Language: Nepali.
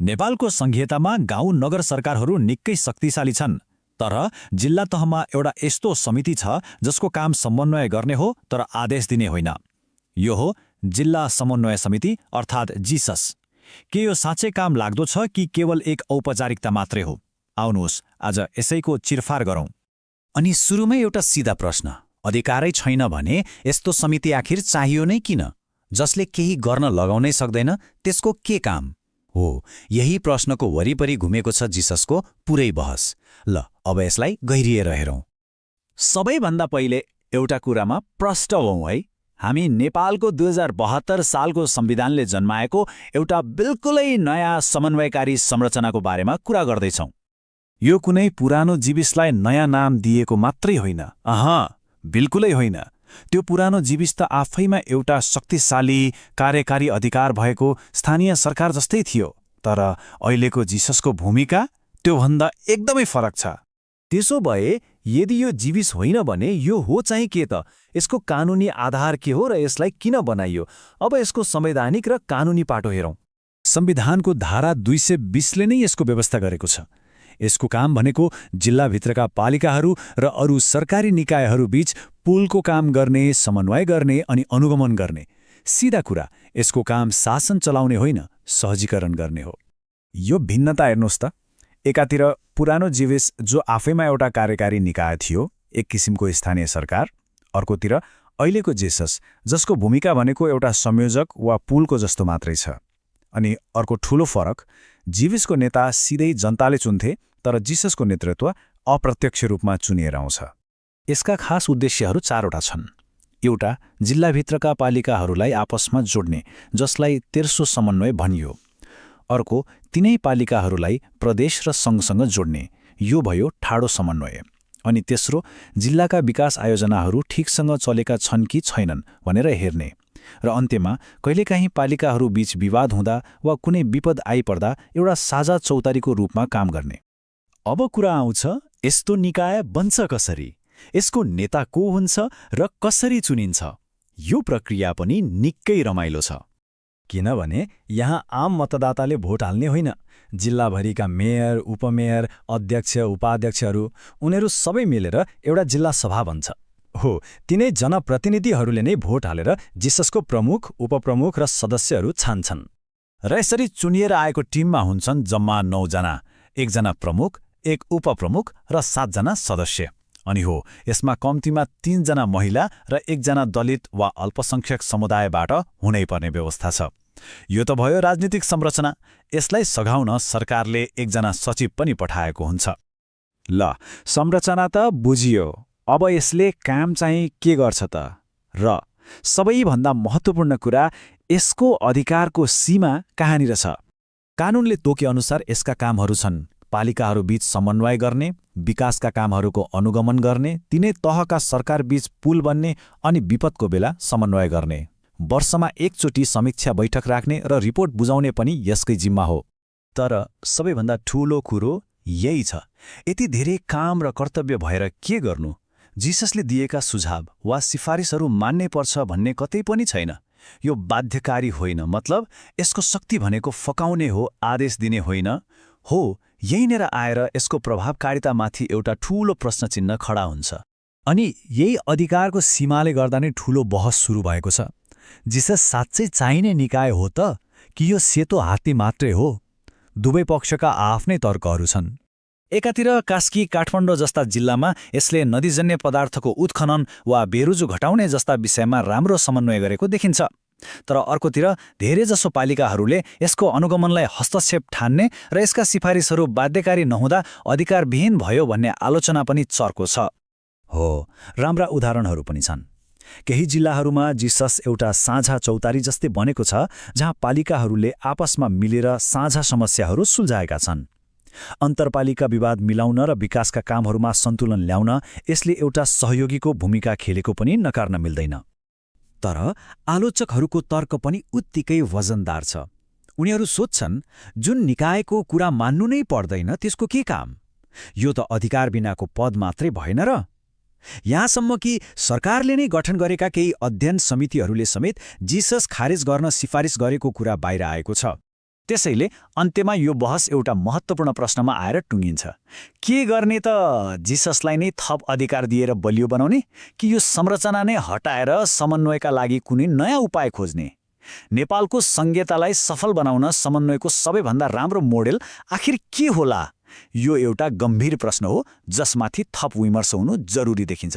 नेपालको संघीयतामा गाउँ नगर सरकारहरू निकै शक्तिशाली छन्, तर जिल्ला तहमा एउटा यस्तो समिति छ जसको काम समन्वय गर्ने हो तर आदेश दिने होइन। यो हो जिल्ला समन्वय समिति अर्थात् जिसस। के यो साँच्चै काम लाग्दो छ कि केवल एक औपचारिकता मात्रै हो? आउनुहोस् आज यसैको चिरफार गरौँ। अनि सुरुमै एउटा सिधा प्रश्न, अधिकारै छैन भने यस्तो समिति आखिर चाहियो नै किन? जसले केही गर्न लगाउनै सक्दैन, त्यसको के काम हो? यही प्रश्नको वरिपरि घुमेको छ जिससको पुरै बहस। ल अब यसलाई गहिरिएर हेरौँ। सबैभन्दा पहिले एउटा कुरामा प्रष्ट हौँ है। हामी नेपालको 2072 सालको संविधानले जन्माएको एउटा बिल्कुलै नयाँ समन्वयकारी संरचनाको बारेमा कुरा गर्दैछौँ। यो कुनै पुरानो जीविसलाई नयाँ नाम दिएको मात्रै होइन। बिल्कुलै होइन। त्यो पुरानो जीविस त आफैमा एउटा शक्तिशाली कार्यकारी अधिकार भएको स्थानीय सरकार जस्तै थियो। तर अहिलेको जिससको भूमिका त्योभन्दा एकदमै फरक छ। त्यसो भए यदि यो जीविस होइन भने यो हो चाहिँ के त? यसको कानुनी आधार के हो र यसलाई किन बनाइयो? अब यसको संवैधानिक र कानुनी पाटो हेरौँ। संविधानको धारा 220ले नै यसको व्यवस्था गरेको छ। यसको काम भनेको जिल्लाभित्रका पालिकाहरू र अरू सरकारी निकायहरू बीच पुलको काम गर्ने, समन्वय गर्ने अनि अनुगमन गर्ने। सिधा कुरा, यसको काम शासन चलाउने होइन, सहजीकरण गर्ने हो। यो भिन्नता हेर्नुहोस् त। एकातिर पुरानो जीविस जो आफैमा एउटा कार्यकारी निकाय थियो, एक किसिमको स्थानीय सरकार। अर्कोतिर अहिलेको जिसस जसको भूमिका भनेको एउटा संयोजक वा पुलको जस्तो मात्रै छ। अनि अर्को ठूलो फरक, जीविसको नेता सिधै जनताले चुन्थे, तर जिससको नेतृत्व अप्रत्यक्ष रूपमा चुनिएर आउँछ। यसका खास उद्देश्यहरू 4वटा छन्। एउटा, जिल्लाभित्रका पालिकाहरूलाई आपसमा जोड्ने, जसलाई तेर्सो समन्वय भनियो। अर्को, तिनै पालिकाहरूलाई प्रदेश र सङ्घसँग जोड्ने, यो भयो ठाडो समन्वय। अनि तेस्रो, जिल्लाका विकास आयोजनाहरू ठिकसँग चलेका छन् कि छैनन् भनेर हेर्ने। र अन्त्यमा कहिलेकाहीँ पालिकाहरू बीच विवाद हुँदा वा कुनै विपद आइपर्दा एउटा साझा चौतारीको रूपमा काम गर्ने। अब कुरा आउँछ, यस्तो निकाय बन्छ कसरी? यसको नेता को हुन्छ र कसरी चुनिन्छ? यो प्रक्रिया पनि निकै रमाइलो छ। किनभने यहाँ आम मतदाताले भोट हाल्ने होइन। जिल्लाभरिका मेयर, उपमेयर, अध्यक्ष, उपाध्यक्षहरू उनीहरू सबै मिलेर एउटा जिल्ला सभा बन्छ। हो, तिनै जनप्रतिनिधिहरूले नै भोट हालेर जिससको प्रमुख, उपप्रमुख र सदस्यहरू छान्छन्। र यसरी चुनिएर आएको टिममा हुन्छन् जम्मा 9 जना, 1 जना प्रमुख, 1 उपप्रमुख र 7 जना सदस्य। अनि हो, यसमा कम्तीमा 3 जना महिला र 1 जना दलित वा अल्पसंख्यक समुदायबाट हुनैपर्ने व्यवस्था छ। यो त भयो राजनीतिक संरचना। यसलाई सघाउन सरकारले 1 जना सचिव पनि पठाएको हुन्छ। ल, संरचना त बुझियो। अब यसले काम चाहिँ के गर्छ त? र सबैभन्दा महत्त्वपूर्ण कुरा, यसको अधिकारको सीमा कहाँनिर छ? कानुनले तोके अनुसार यसका कामहरू छन्: पालिकाहरू बीच समन्वय गर्ने, विकासका कामहरूको अनुगमन गर्ने, तिनै तहका सरकार बीच पुल बन्ने अनि विपदको बेला समन्वय गर्ने। वर्षमा एकचोटि समीक्षा बैठक राख्ने र रिपोर्ट बुझाउने पनि यसकै जिम्मा हो। तर सबैभन्दा ठूलो कुरो यही छ, यति धेरै काम र कर्तव्य भएर के गर्नु? जिससले दिएका सुझाव वा सिफारिसहरू मान्नै पर्छ भन्ने कतै पनि छैन। यो बाध्यकारी होइन, मतलब यसको शक्ति भनेको फकाउने हो, आदेश दिने होइन। हो, यहीँनिर आएर यसको प्रभावकारितामाथि एउटा ठूलो प्रश्नचिह्न खडा हुन्छ। अनि यही अधिकारको सीमाले गर्दा नै ठूलो बहस सुरु भएको छ। जिसस साँच्चै चाहिने निकाय हो त कि यो सेतो हात्ती मात्रै हो? दुवै पक्षका आफ्नै तर्कहरू छन्। एकातिर कास्की, काठमाडौँ जस्ता जिल्लामा यसले नदीजन्य पदार्थको उत्खनन वा बेरुजु घटाउने जस्ता विषयमा राम्रो समन्वय गरेको देखिन्छ। तर अर्कोतिर धेरैजसो पालिकाहरूले यसको अनुगमनलाई हस्तक्षेप ठान्ने र यसका सिफारिसहरू बाध्यकारी नहुँदा अधिकारविहीन भयो भन्ने आलोचना पनि चर्को छ। हो, राम्रा उदाहरणहरू पनि छन्। केही जिल्लाहरूमा जिसस एउटा साझा चौतारी जस्तै बनेको छ, जहाँ पालिकाहरूले आपसमा मिलेर साझा समस्याहरू सुल्झाएका छन्। अन्तरपालिका विवाद मिलाउन र विकासका कामहरूमा सन्तुलन ल्याउन यसले एउटा सहयोगीको भूमिका खेलेको पनि नकार्न मिल्दैन। तर आलोचकहरूको तर्क पनि उत्तिकै वजनदार छ। उनीहरू सोध्छन्, जुन निकायको कुरा मान्नु नै पर्दैन त्यसको के काम? यो त अधिकार बिनाको पद मात्रै भएन र? यहाँसम्म कि सरकारले नै गठन गरेका केही अध्ययन समितिहरूले समेत जिसस खारेज गर्न सिफारिस गरेको कुरा बाहिर आएको छ। त्यसैले अन्त्यमा यो बहस एउटा महत्त्वपूर्ण प्रश्नमा आएर टुङ्गिन्छ। के गर्ने त जिससलाई नै थप अधिकार दिएर बलियो बनाउने, कि यो संरचना नै हटाएर समन्वयका लागि कुनै नयाँ उपाय खोज्ने? नेपालको संघीयतालाई सफल बनाउन समन्वयको सबैभन्दा राम्रो मोडेल आखिर के होला? यो एउटा गम्भीर प्रश्न हो जसमाथि थप विमर्श हुनु जरुरी देखिन्छ।